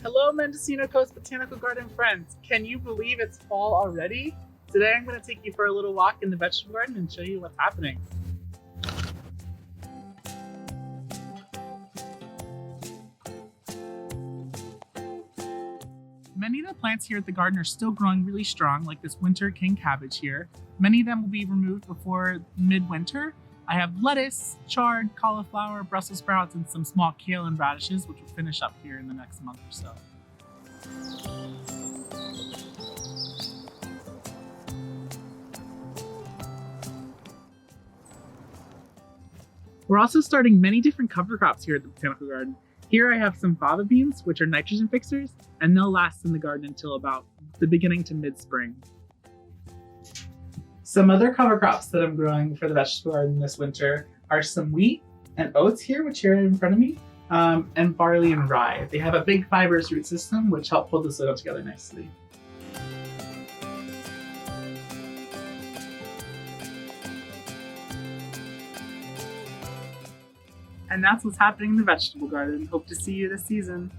Hello, Mendocino Coast Botanical Garden friends. Can you believe it's fall already? Today I'm going to take you for a little walk in the vegetable garden and show you what's happening. Many of the plants here at the garden are still growing really strong, like this winter king cabbage here. Many of them will be removed before midwinter. I have lettuce, chard, cauliflower, Brussels sprouts, and some small kale and radishes, which will finish up here in the next month or so. We're also starting many different cover crops here at the Botanical Garden. Here I have some fava beans, which are nitrogen fixers, and they'll last in the garden until about the beginning to mid-spring. Some other cover crops that I'm growing for the vegetable garden this winter are some wheat and oats here, which are in front of me, and barley and rye. They have a big fibrous root system, which help hold the soil together nicely. And that's what's happening in the vegetable garden. Hope to see you this season.